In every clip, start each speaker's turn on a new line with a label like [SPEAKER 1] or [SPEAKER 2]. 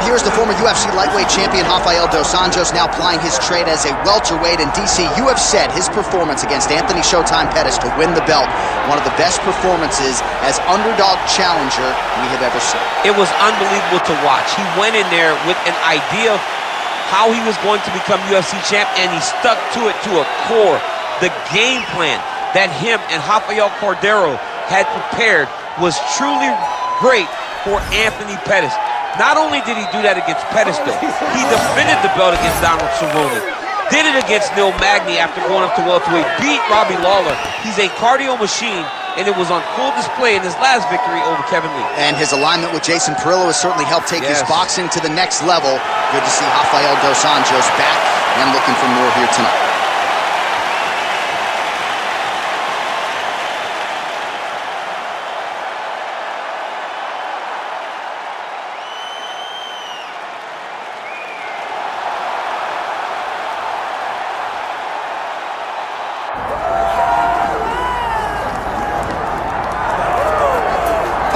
[SPEAKER 1] here's the former UFC lightweight champion Rafael dos Anjos now plying his trade as a welterweight. And DC, you have said his performance against Anthony Showtime Pettis to win the belt, one of the best performances as underdog challenger we have ever seen.
[SPEAKER 2] It was unbelievable to watch. He went in there with an idea of how he was going to become UFC champ, and he stuck to it to a core. The game plan that him and Rafael Cordeiro had prepared was truly great for Anthony Pettis. Not only did he do that against Pettis, though, he defended the belt against Donald Cerrone. Did it against Neil Magny after going up to welterweight. Beat Robbie Lawler. He's a cardio machine, and it was on full display in his last victory over Kevin Lee.
[SPEAKER 1] And his alignment with Jason Perillo has certainly helped take his boxing to the next level. Good to see Rafael dos Anjos back and looking for more here tonight.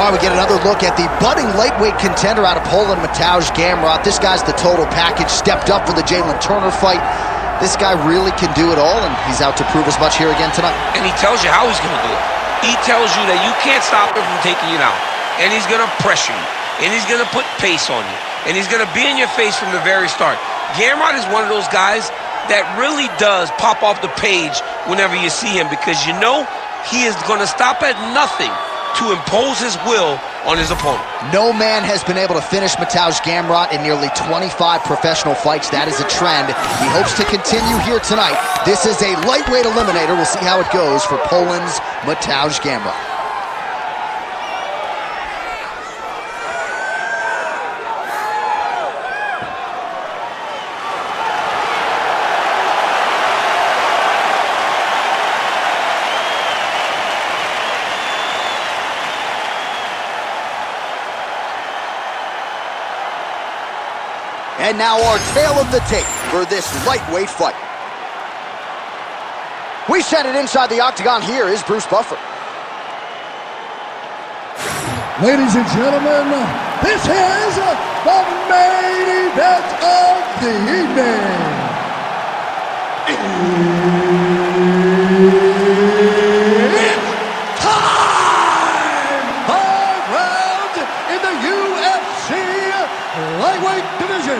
[SPEAKER 1] All right, we get another look at the budding lightweight contender out of Poland, Mateusz Gamrot. This guy's the total package, stepped up for the Jalen Turner fight. This guy really can do it all, and he's out to prove as much here again tonight.
[SPEAKER 2] And he tells you how he's going to do it. He tells you that you can't stop him from taking you down. And he's going to pressure you. And he's going to put pace on you. And he's going to be in your face from the very start. Gamrot is one of those guys that really does pop off the page whenever you see him, because you know he is going to stop at nothing to impose his will on his opponent.
[SPEAKER 1] No man has been able to finish Mateusz Gamrot in nearly 25 professional fights. That is a trend. He hopes to continue here tonight. This is a lightweight eliminator. We'll see how it goes for Poland's Mateusz Gamrot. And now our tale of the tape for this lightweight fight. We send it inside the octagon. Here is Bruce Buffer.
[SPEAKER 3] Ladies and gentlemen, this is the main event of the evening. It's time! 5 rounds in the UFC lightweight division.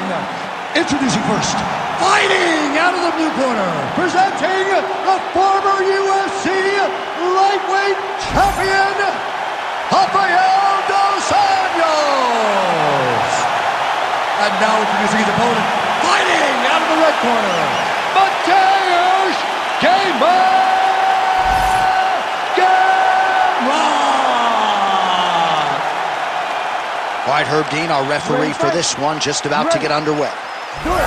[SPEAKER 3] Introducing first, fighting out of the blue corner, presenting the former UFC lightweight champion, Rafael dos Anjos. And now introducing his opponent, fighting out of the red corner, Mateusz Gamrot.
[SPEAKER 1] All right, Herb Dean, our referee for this one, just about to get underway. All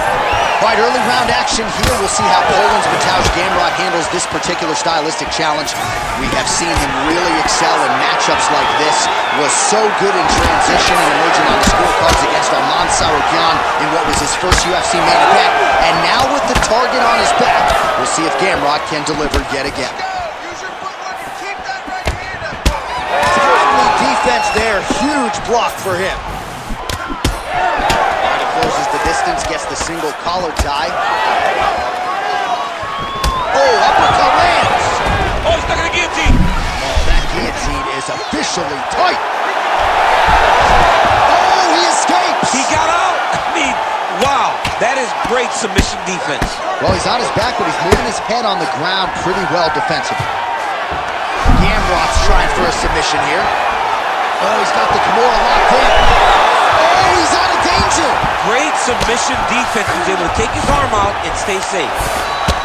[SPEAKER 1] right, early round action here. We'll see how Poland's Mateusz Gamrot handles this particular stylistic challenge. We have seen him really excel in matchups like this. Was so good in transition and emerging on the scorecards against Arman Tsarukyan in what was his first UFC main event. And now with the target on his back, we'll see if Gamrot can deliver yet again. Defense there, huge block for him. He closes the distance, gets the single collar tie. Oh, uppercut lands.
[SPEAKER 2] Oh, he's stuck in the guillotine.
[SPEAKER 1] Oh, that guillotine is officially tight. Oh, he escapes.
[SPEAKER 2] He got out. I mean, wow, that is great submission defense.
[SPEAKER 1] Well, he's on his back, but he's moving his head on the ground pretty well defensively. Gamrot's trying for a submission here. Oh, he's got the Kimura locked in. Oh, he's out of danger.
[SPEAKER 2] Great submission defense. He's able to take his arm out and stay safe.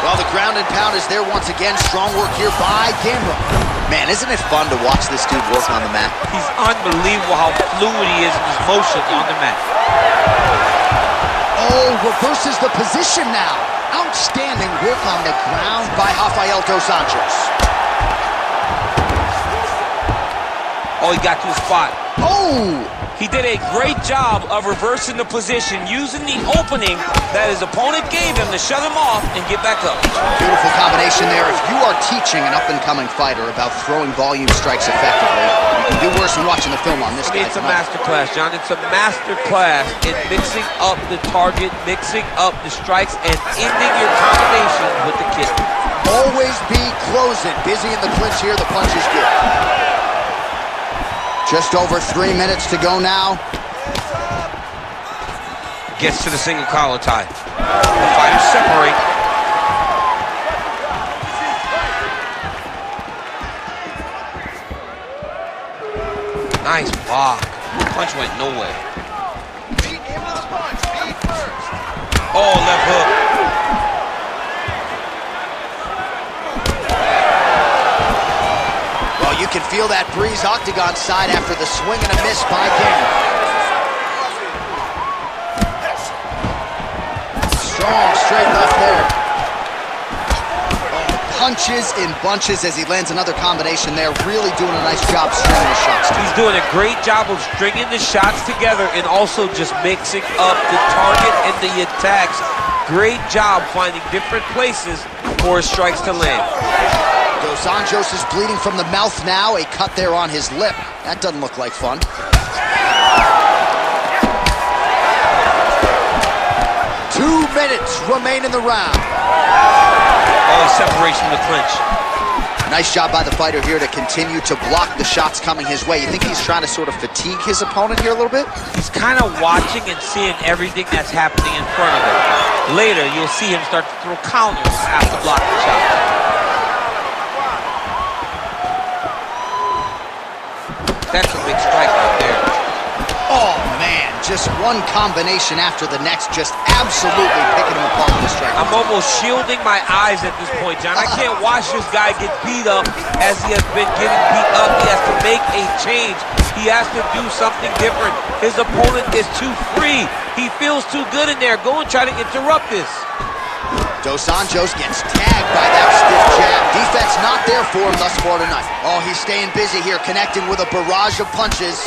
[SPEAKER 1] Well, the ground and pound is there once again. Strong work here by Gamrot. Man, isn't it fun to watch this dude work on the mat?
[SPEAKER 2] He's unbelievable how fluid he is in his motion on the mat.
[SPEAKER 1] Oh, reverses the position now. Outstanding work on the ground by Rafael dos Anjos.
[SPEAKER 2] Oh, he got to the spot.
[SPEAKER 1] Oh,
[SPEAKER 2] He did a great job of reversing the position, using the opening that his opponent gave him to shut him off and get back up.
[SPEAKER 1] Beautiful combination there. If you are teaching an up-and-coming fighter about throwing volume strikes effectively, you can do worse than watching the film on this guy.
[SPEAKER 2] It's a master class, John. It's a master class in mixing up the target, mixing up the strikes, and ending your combination with the kick.
[SPEAKER 1] Always be closing. Busy in the clinch here. The punch is good. Just over 3 minutes to go now.
[SPEAKER 2] Gets to the single collar tie. The fighters separate. Nice block. Punch went nowhere. Oh, left hook.
[SPEAKER 1] You can feel that breeze octagon side after the swing and a miss by Gamrot. Strong straight left there. Oh, punches in bunches as he lands another combination there. Really doing a nice job stringing the shots together.
[SPEAKER 2] He's doing a great job of stringing the shots together and also just mixing up the target and the attacks. Great job finding different places for his strikes to land.
[SPEAKER 1] Anjos is bleeding from the mouth now. A cut there on his lip. That doesn't look like fun. 2 minutes remain in the round.
[SPEAKER 2] Oh, separation in the clinch.
[SPEAKER 1] Nice job by the fighter here to continue to block the shots coming his way. You think he's trying to sort of fatigue his opponent here a little bit?
[SPEAKER 2] He's kind of watching and seeing everything that's happening in front of him. Later, you'll see him start to throw counters after blocking the shot. That's a big strike right there.
[SPEAKER 1] Oh, man. Just one combination after the next, just absolutely picking him apart with the strike.
[SPEAKER 2] I'm almost shielding my eyes at this point, John. I can't watch this guy get beat up as he has been getting beat up. He has to make a change. He has to do something different. His opponent is too free. He feels too good in there. Go and try to interrupt this.
[SPEAKER 1] Anjos gets tagged by that stiff jab. Defense not there for him thus far tonight. Oh, he's staying busy here, connecting with a barrage of punches.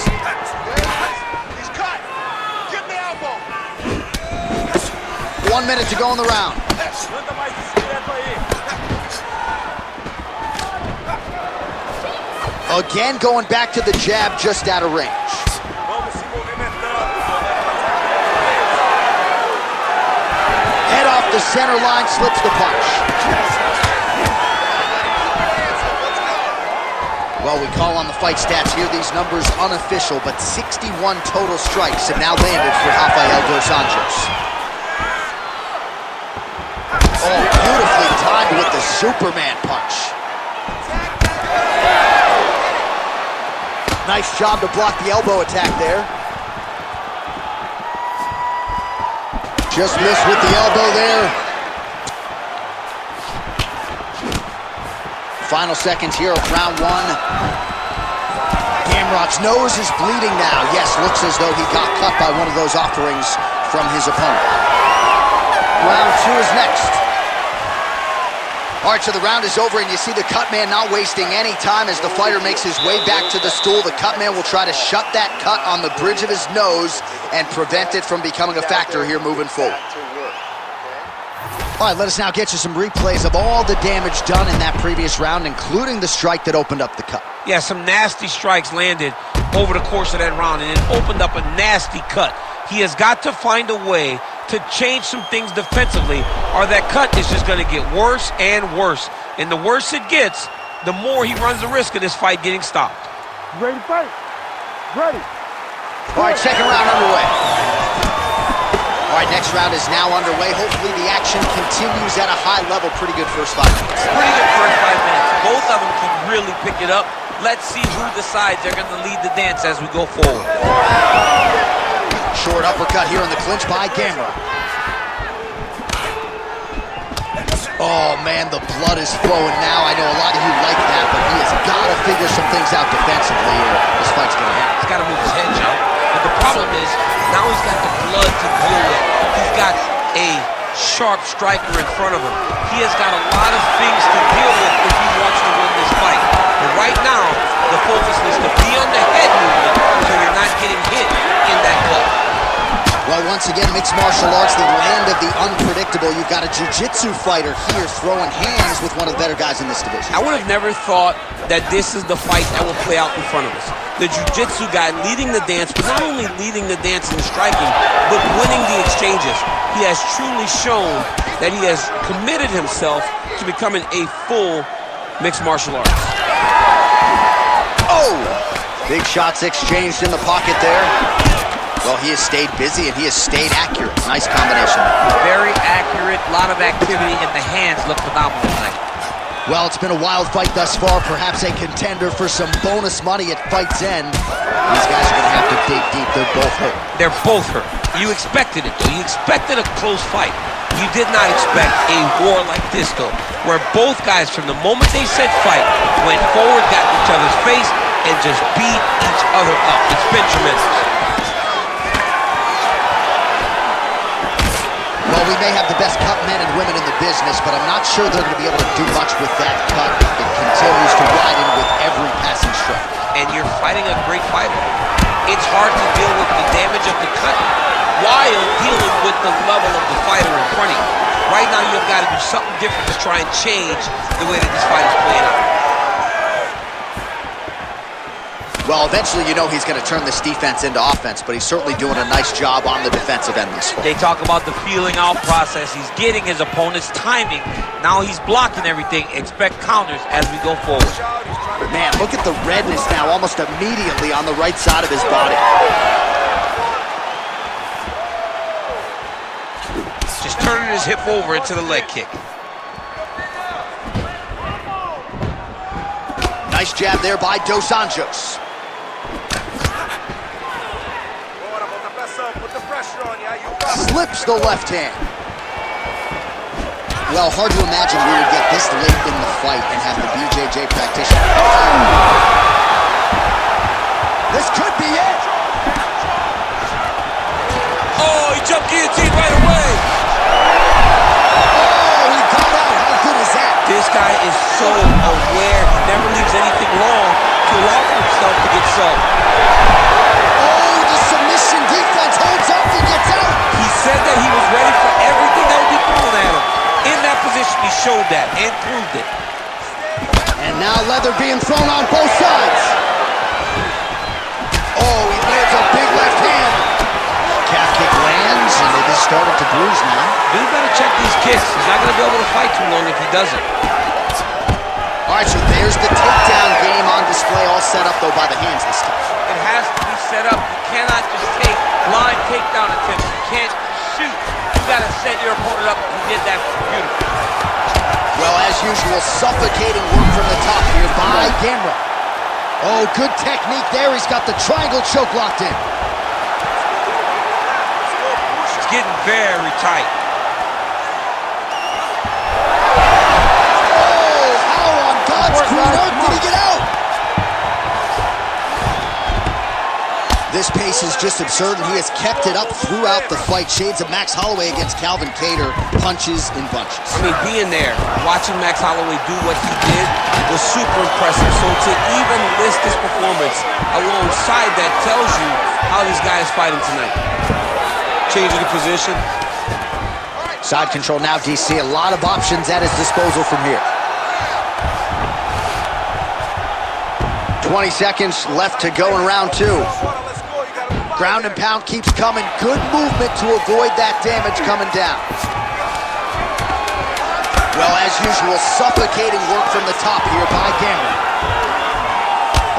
[SPEAKER 4] He's cut. Give the elbow.
[SPEAKER 1] 1 minute to go in the round. Again, going back to the jab just out of range. Head off the center line, slips the punch. Well, we call on the fight stats here. These numbers unofficial, but 61 total strikes have now landed for Rafael dos Anjos. Oh, beautifully timed with the Superman punch. Nice job to block the elbow attack there. Just missed with the elbow there. Final seconds here of round one. Gamrot's nose is bleeding now. Yes, looks as though he got cut by one of those offerings from his opponent. Round two is next. All right, so the round is over, and you see the cut man not wasting any time as the fighter makes his way back to the stool. The cut man will try to shut that cut on the bridge of his nose and prevent it from becoming a factor here moving forward. All right, let us now get you some replays of all the damage done in that previous round, including the strike that opened up the cut.
[SPEAKER 2] Yeah, some nasty strikes landed over the course of that round, and it opened up a nasty cut. He has got to find a way to change some things defensively, or that cut is just going to get worse and worse. And the worse it gets, the more he runs the risk of this fight getting stopped.
[SPEAKER 5] Ready to fight? Ready.
[SPEAKER 1] All right, second round underway. All right, next round is now underway. Hopefully the action continues at a high level. Pretty good first 5 minutes.
[SPEAKER 2] Pretty good first 5 minutes. Both of them can really pick it up. Let's see who decides they're going to lead the dance as we go forward.
[SPEAKER 1] Short uppercut here in the clinch by Gamrot. Oh, man, the blood is flowing now. I know a lot of you like that, but he has got to figure some things out defensively here. This fight's going to happen.
[SPEAKER 2] He's got to move his head, Joe. But the problem is, now he's got the blood to deal with. He's got a sharp striker in front of him. He has got a lot of things to deal with if he wants to win this fight. And right now, the focus is to be on the head movement so you're not getting hit in that gut.
[SPEAKER 1] Well, once again, mixed martial arts, the land of the unpredictable. You've got a jiu-jitsu fighter here throwing hands with one of the better guys in this division.
[SPEAKER 2] I would have never thought that this is the fight that will play out in front of us. The jiu-jitsu guy leading the dance, but not only leading the dance in the striking, but winning the exchanges. He has truly shown that he has committed himself to becoming a full mixed martial artist.
[SPEAKER 1] Oh! Big shots exchanged in the pocket there. Well, he has stayed busy and he has stayed accurate. Nice combination.
[SPEAKER 6] Very accurate, a lot of activity, and the hands look phenomenal tonight.
[SPEAKER 1] Well, it's been a wild fight thus far. Perhaps a contender for some bonus money at fight's end. These guys are going to have to dig deep. They're both hurt.
[SPEAKER 2] They're both hurt. You expected it, though. You expected a close fight. You did not expect a war like this, though, where both guys, from the moment they said fight, went forward, got in each other's face, and just beat each other up. It's been tremendous.
[SPEAKER 1] Well, we may have the best cut men and women in the business, but I'm not sure they're going to be able to do much with that cut. It continues to widen with every passing strike.
[SPEAKER 2] And you're fighting a great fighter. It's hard to deal with the damage of the cut while dealing with the level of the fighter in front of you. Right now, you've got to do something different to try and change the way that this fight is playing out.
[SPEAKER 1] Well, eventually, you know he's going to turn this defense into offense, but he's certainly doing a nice job on the defensive end this far.
[SPEAKER 6] They talk about the feeling out process. He's getting his opponent's timing. Now he's blocking everything. Expect counters as we go forward.
[SPEAKER 1] Man, look at the redness now almost immediately on the right side of his body.
[SPEAKER 2] Just turning his hip over into the leg kick.
[SPEAKER 1] Nice jab there by Dos Anjos. Slips the left hand. Well, hard to imagine we would get this late in the fight and have the BJJ practitioner. This could be it.
[SPEAKER 2] Oh, he jumped guillotine right away.
[SPEAKER 1] Oh, he got out. How good is that?
[SPEAKER 2] This guy is so aware. He never leaves anything wrong to allow for himself to get subbed.
[SPEAKER 1] Oh, the submission defense holds up and gets out.
[SPEAKER 2] He said that he was ready for everything that would be thrown at him. In that position, he showed that and proved it.
[SPEAKER 1] And now leather being thrown on both sides. Oh, he lands a big left hand. Calf kick lands, and it is starting to bruise now.
[SPEAKER 2] Dude better check these kicks. He's not going to be able to fight too long if he doesn't.
[SPEAKER 1] All right, so there's the takedown game on display, all set up, though, by the hands this time.
[SPEAKER 2] It has to be set up. You cannot just take blind takedown attempts. You can't shoot. You got to set your opponent up. He did that beautifully.
[SPEAKER 1] Well, as usual, suffocating work from the top here by Gamrot. Oh, good technique there. He's got the triangle choke locked in.
[SPEAKER 2] It's getting very tight.
[SPEAKER 1] Oh, how on God's green earth did he get out? This pace is just absurd, and he has kept it up throughout the fight. Shades of Max Holloway against Calvin Kattar, punches in bunches.
[SPEAKER 2] I mean, being there, watching Max Holloway do what he did was super impressive. So to even list this performance alongside that tells you how this guy is fighting tonight. Changing the position.
[SPEAKER 1] Side control now, DC. A lot of options at his disposal from here. 20 seconds left to go in round two. Ground and pound keeps coming. Good movement to avoid that damage coming down. Well, as usual, suffocating work from the top here by Gamrot.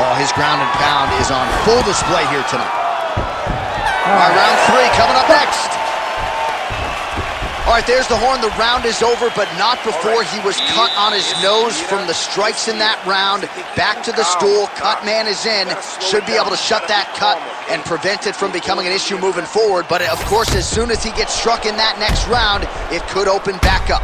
[SPEAKER 1] Oh, his ground and pound is on full display here tonight. All right, round three coming up next. All right, there's the horn. The round is over, but not before he was cut on his nose from the strikes in that round. Back to the stool. Cut man is in. Should be able to shut that cut and prevent it from becoming an issue moving forward. But, of course, as soon as he gets struck in that next round, it could open back up.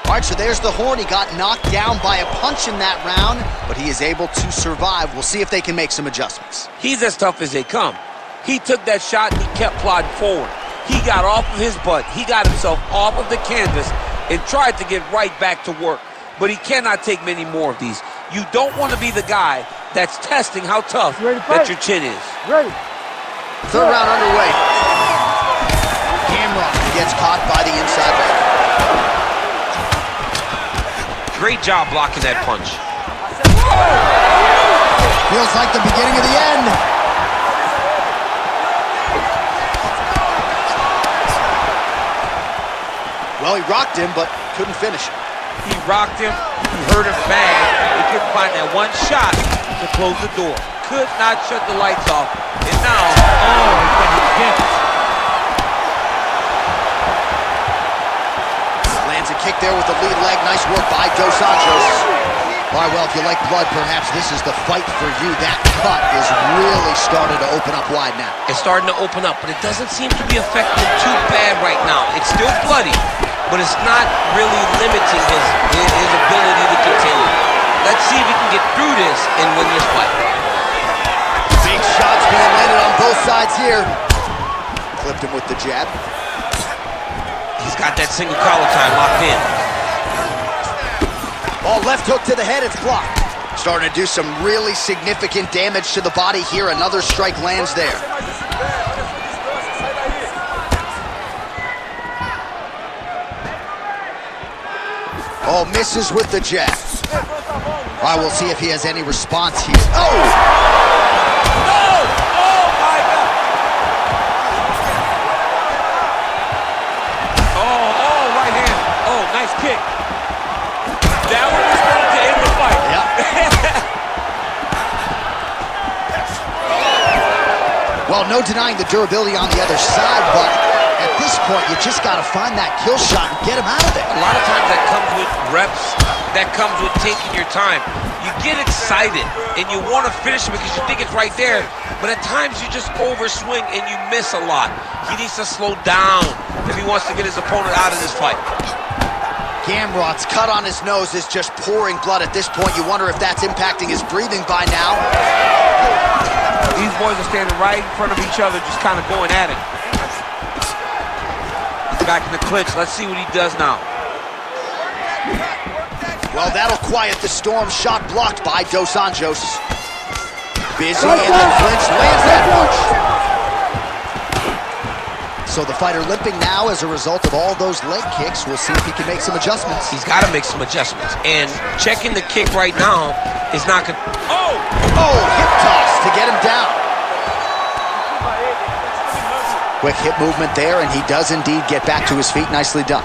[SPEAKER 1] All right, so there's the horn. He got knocked down by a punch in that round, but he is able to survive. We'll see if they can make some adjustments.
[SPEAKER 2] He's as tough as they come. He took that shot and he kept plodding forward. He got off of his butt. He got himself off of the canvas and tried to get right back to work. But he cannot take many more of these. You don't want to be the guy that's testing how tough that your chin is.
[SPEAKER 5] Ready.
[SPEAKER 1] Third round underway. Gamrot gets caught by the inside leg.
[SPEAKER 2] Great job blocking that punch.
[SPEAKER 1] Feels like the beginning of the end. Well, he rocked him, but couldn't finish him.
[SPEAKER 2] He rocked him, he hurt him bad. He couldn't find that one shot to close the door. Could not shut the lights off. And now, oh, he's got his dents.
[SPEAKER 1] Lands a kick there with the lead leg. Nice work by Dos Anjos. All right, well, if you like blood, perhaps this is the fight for you. That cut is really starting to open up wide now.
[SPEAKER 2] It's starting to open up, but it doesn't seem to be affecting too bad right now. It's still bloody, but it's not really limiting his ability to continue. Let's see if he can get through this and win this fight.
[SPEAKER 1] Big shots being landed on both sides here. Clipped him with the jab.
[SPEAKER 2] He's got that single collar tie locked in.
[SPEAKER 1] Oh, left hook to the head, it's blocked. Starting to do some really significant damage to the body here. Another strike lands there. Oh, misses with the jab. All right, we'll see if he has any response here. Oh!
[SPEAKER 2] Oh! Oh, my God! Oh, right hand. Oh, nice kick. That one was going to end the fight.
[SPEAKER 1] Yeah. Well, no denying the durability on the other side, but at this point, you just got to find that kill shot and get him out of there.
[SPEAKER 2] A lot of times that comes with reps, that comes with taking your time. You get excited, and you want to finish it because you think it's right there, but at times you just overswing and you miss a lot. He needs to slow down if he wants to get his opponent out of this fight.
[SPEAKER 1] Gamrot's cut on his nose is just pouring blood at this point. You wonder if that's impacting his breathing by now.
[SPEAKER 2] These boys are standing right in front of each other, just kind of going at it. He's back in the clinch. Let's see what he does now.
[SPEAKER 1] Well, that'll quiet the storm. Shot blocked by Dos Anjos. Busy in the clinch, lands that punch. So the fighter limping now as a result of all those leg kicks. We'll see if he can make some adjustments.
[SPEAKER 2] He's got to make some adjustments. And checking the kick right now is not going to... Oh!
[SPEAKER 1] Oh, hip toss to get him down. Quick hip movement there, and he does indeed get back to his feet. Nicely done.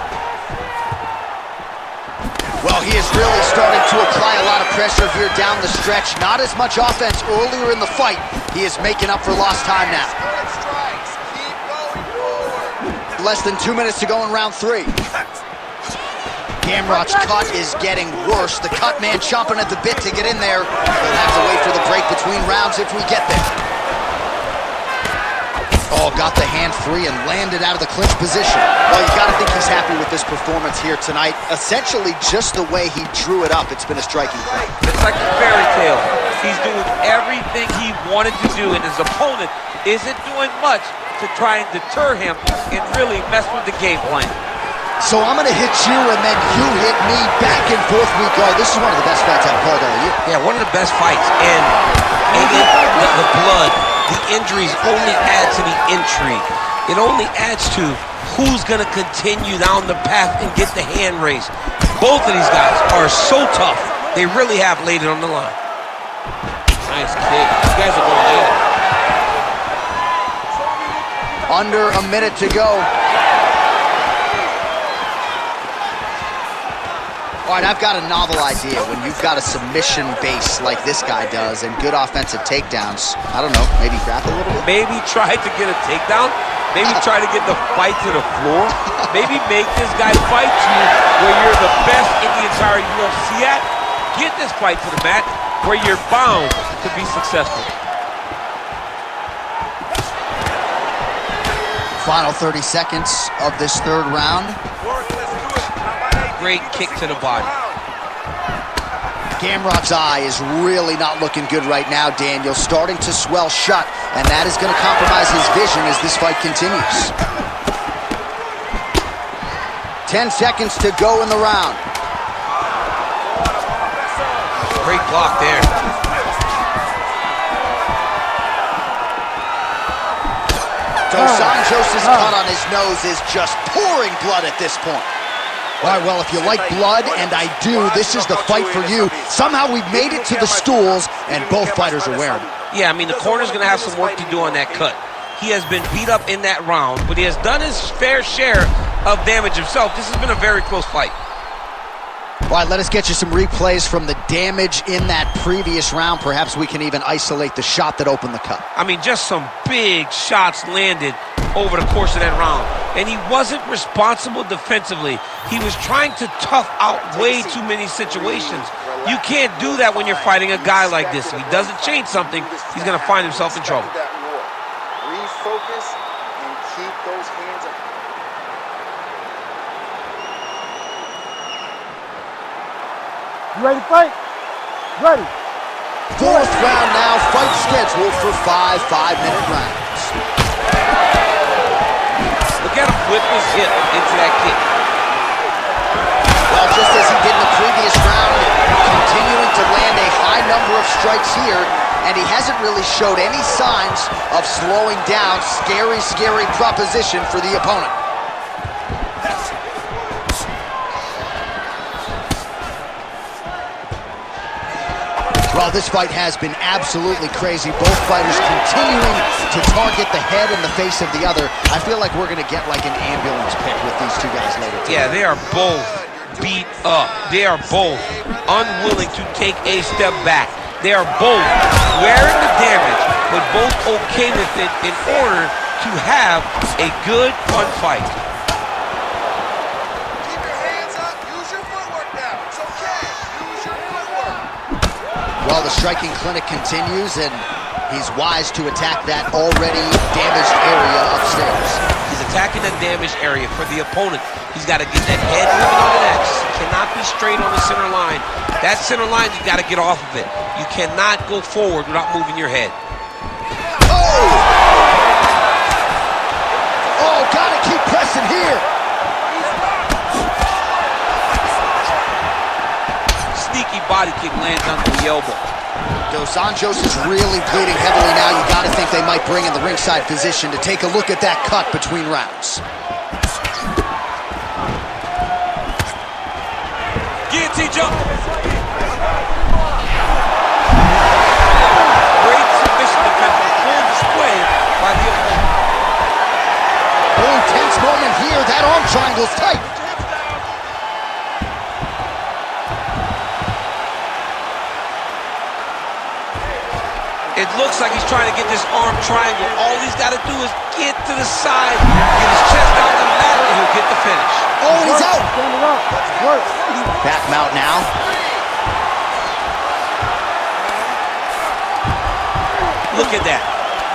[SPEAKER 1] Well, he is really starting to apply a lot of pressure here down the stretch. Not as much offense earlier in the fight. He is making up for lost time now. Less than 2 minutes to go in round 3. Gamrot's cut is getting worse. The cut man chomping at the bit to get in there. We'll have to wait for the break between rounds if we get there. Oh, got the hand free and landed out of the clinch position. Well, you got to think he's happy with this performance here tonight. Essentially just the way he drew it up. It's been a striking fight.
[SPEAKER 2] It's like a fairy tale. He's doing everything he wanted to do, and his opponent isn't doing much to try and deter him and really mess with the game plan.
[SPEAKER 1] So I'm going to hit you, and then you hit me. Back and forth we go. This is one of the best fights I've called all year.
[SPEAKER 2] Yeah, one of the best fights. And the blood, the injuries only add to the intrigue. It only adds to who's going to continue down the path and get the hand raised. Both of these guys are so tough. They really have laid it on the line. Nice kick. These guys are going at it.
[SPEAKER 1] Under a minute to go. All right, I've got a novel idea. When you've got a submission base like this guy does and good offensive takedowns, I don't know, maybe grab a little bit?
[SPEAKER 2] Maybe try to get a takedown. Maybe try to get the fight to the floor. Maybe make this guy fight you where you're the best in the entire UFC at. Get this fight to the mat where you're bound to be successful.
[SPEAKER 1] Final 30 seconds of this third round.
[SPEAKER 2] Great kick to the body.
[SPEAKER 1] Gamrot's eye is really not looking good right now, Daniel. Starting to swell shut, and that is going to compromise his vision as this fight continues. 10 seconds to go in the round.
[SPEAKER 2] Great block there.
[SPEAKER 1] Dos Anjos' cut on his nose is just pouring blood at this point. All right, well, if you like blood, and I do, this is the fight for you. Somehow we've made it to the stools, and both fighters are wearing it.
[SPEAKER 2] Yeah, I mean, the corner's going to have some work to do on that cut. He has been beat up in that round, but he has done his fair share of damage himself. This has been a very close fight.
[SPEAKER 1] All right, let us get you some replays from the damage in that previous round. Perhaps we can even isolate the shot that opened the cut.
[SPEAKER 2] I mean, just some big shots landed over the course of that round. And he wasn't responsible defensively. He was trying to tough out way too many situations. You can't do that when you're fighting a guy like this. If he doesn't change something, he's going to find himself in trouble.
[SPEAKER 4] Refocus and keep those hands up.
[SPEAKER 5] You ready to fight? Ready.
[SPEAKER 1] Fourth round now, fight scheduled for 5 5-minute rounds.
[SPEAKER 2] Look at him whip his hip into that kick.
[SPEAKER 1] Well, just as he did in the previous round, continuing to land a high number of strikes here, and he hasn't really showed any signs of slowing down. Scary, scary proposition for the opponent. Well, this fight has been absolutely crazy. Both fighters continuing to target the head and the face of the other. I feel like we're going to get like an ambulance pick with these two guys later today.
[SPEAKER 2] Yeah, they are both beat up. They are both unwilling to take a step back. They are both wearing the damage, but both okay with it in order to have a good, fun fight.
[SPEAKER 4] Keep your hands up. Use your footwork now. It's okay. Use your footwork.
[SPEAKER 1] Well, the striking clinic continues, and he's wise to attack that already damaged area upstairs.
[SPEAKER 2] He's attacking the damaged area for the opponent. He's got to get that head moving on the next. Cannot be straight on the center line. That center line, you got to get off of it. You cannot go forward without moving your head.
[SPEAKER 1] Oh! Oh, got to keep pressing here.
[SPEAKER 2] Sneaky body kick lands under the elbow.
[SPEAKER 1] Dos Anjos is really bleeding heavily now. You got to think they might bring in the ringside physician to take a look at that cut between rounds.
[SPEAKER 2] Guillotine jump. Great submission defense on full display by the opponent.
[SPEAKER 1] Oh, tense moment here. That arm triangle's tight.
[SPEAKER 2] It looks like he's trying to get this arm triangle. All he's got to do is get to the side, get his chest out the mat, and he'll get the finish.
[SPEAKER 1] Oh, he's out.
[SPEAKER 5] Stand it up. Work.
[SPEAKER 1] Back him out now.
[SPEAKER 2] Look at that.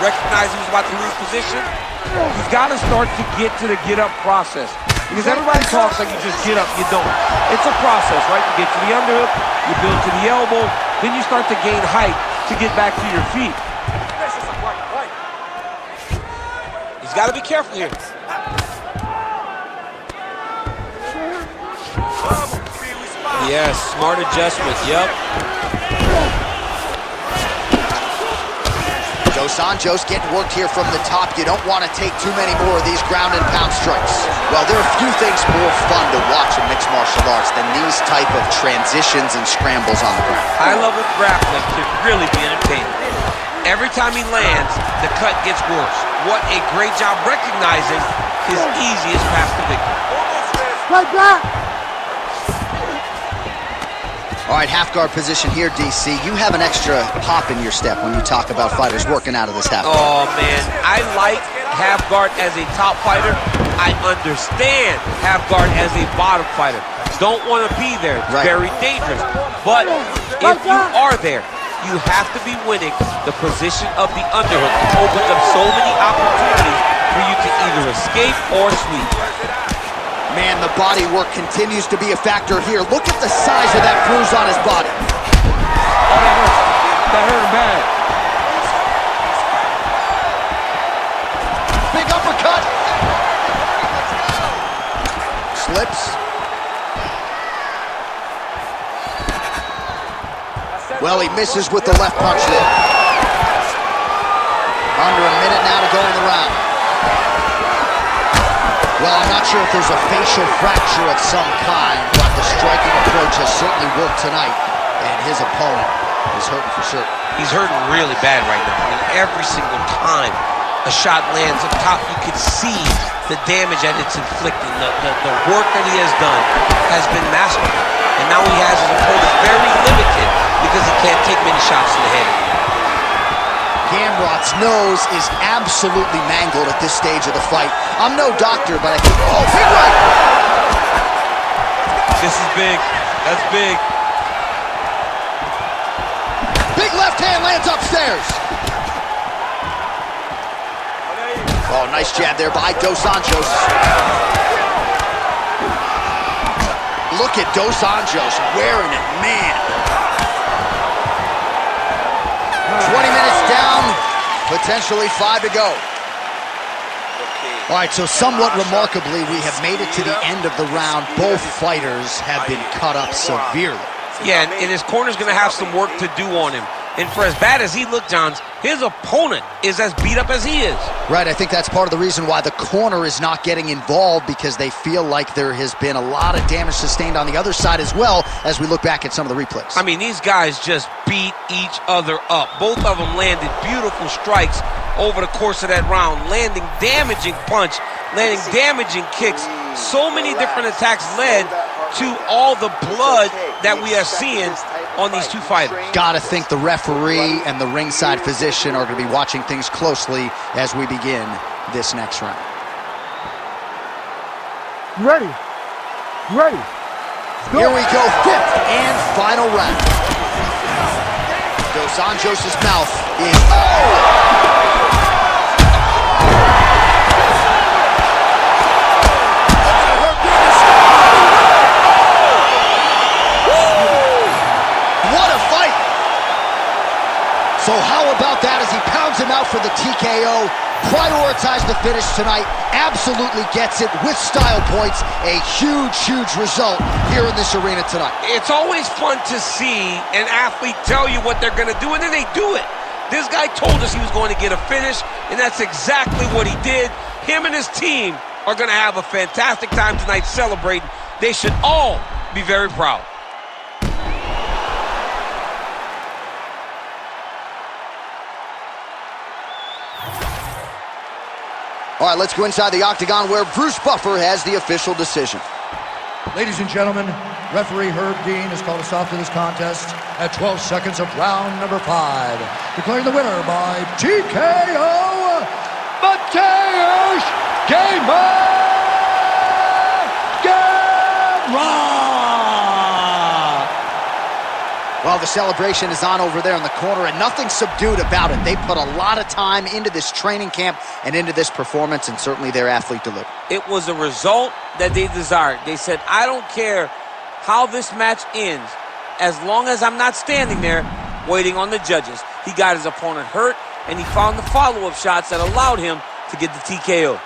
[SPEAKER 2] Recognize he was about to lose position. You've got to start to get to the get-up process. Because everybody talks like you just get up, you don't. It's a process, right? You get to the underhook, you build to the elbow, then you start to gain height to get back to your feet. He's got to be careful here. Yes, smart adjustment, yep.
[SPEAKER 1] Dos Anjos getting worked here from the top. You don't want to take too many more of these ground and pound strikes. Well, there are few things more fun to watch in mixed martial arts than these type of transitions and scrambles on the ground.
[SPEAKER 2] High-level grappling can really be entertaining. Every time he lands, the cut gets worse. What a great job recognizing his easiest path to victory.
[SPEAKER 5] Right back.
[SPEAKER 1] All right, half guard position here, DC. You have an extra pop in your step when you talk about fighters working out of this half guard.
[SPEAKER 2] Oh, man. I like half guard as a top fighter. I understand half guard as a bottom fighter. Don't want to be there. It's very dangerous. But if you are there, you have to be winning the position of the underhook. It opens up so many opportunities for you to either escape or sweep.
[SPEAKER 1] Man, the body work continues to be a factor here. Look at the size of that bruise on his body.
[SPEAKER 2] That hurt him bad.
[SPEAKER 1] Big uppercut. flips. Well, he misses with the left punch there. Under a minute now to go in the round. Well, I'm not sure if there's a facial fracture of some kind, but the striking approach has certainly worked tonight, and his opponent is hurting for certain.
[SPEAKER 2] He's hurting really bad right now. I mean, every single time a shot lands up top, you can see the damage that it's inflicting. The work that he has done has been masterful. And now he has his opponent very limited because he can't take many shots to the head.
[SPEAKER 1] Gamrot's nose is absolutely mangled at this stage of the fight. I'm no doctor, but I think, oh, big right!
[SPEAKER 2] This is big. That's big.
[SPEAKER 1] Big left hand lands upstairs. Oh, nice jab there by Dos Anjos. Look at Dos Anjos wearing it, man. 20 minutes down, potentially 5 to go. All right, so somewhat remarkably, we have made it to the end of the round. Both fighters have been cut up severely.
[SPEAKER 2] Yeah, and his corner's going to have some work to do on him. And for as bad as he looked, Johns, his opponent is as beat up as he is.
[SPEAKER 1] Right, I think that's part of the reason why the corner is not getting involved, because they feel like there has been a lot of damage sustained on the other side as well, as we look back at some of the replays.
[SPEAKER 2] I mean, these guys just beat each other up. Both of them landed beautiful strikes over the course of that round, landing damaging punch, landing damaging kicks. So many different attacks led to all the blood that we are seeing on these two fighters.
[SPEAKER 1] Gotta think the referee and the ringside physician are going to be watching things closely as we begin this next round.
[SPEAKER 5] You ready? You ready?
[SPEAKER 1] Here we go, fifth and final round. Dos Anjos' mouth is... Oh! So how about that as he pounds him out for the TKO, prioritized the finish tonight, absolutely gets it with style points, a huge, huge result here in this arena tonight.
[SPEAKER 2] It's always fun to see an athlete tell you what they're going to do, and then they do it. This guy told us he was going to get a finish, and that's exactly what he did. Him and his team are going to have a fantastic time tonight celebrating. They should all be very proud.
[SPEAKER 1] All right, let's go inside the octagon where Bruce Buffer has the official decision.
[SPEAKER 3] Ladies and gentlemen, referee Herb Dean has called us off to this contest at 12 seconds of round number 5. Declaring the winner by TKO, Mateusz Gamrot!
[SPEAKER 1] Well, the celebration is on over there in the corner, and nothing subdued about it. They put a lot of time into this training camp and into this performance, and certainly their athlete delivered.
[SPEAKER 2] It was a result that they desired. They said, I don't care how this match ends, as long as I'm not standing there waiting on the judges. He got his opponent hurt, and he found the follow-up shots that allowed him to get the TKO.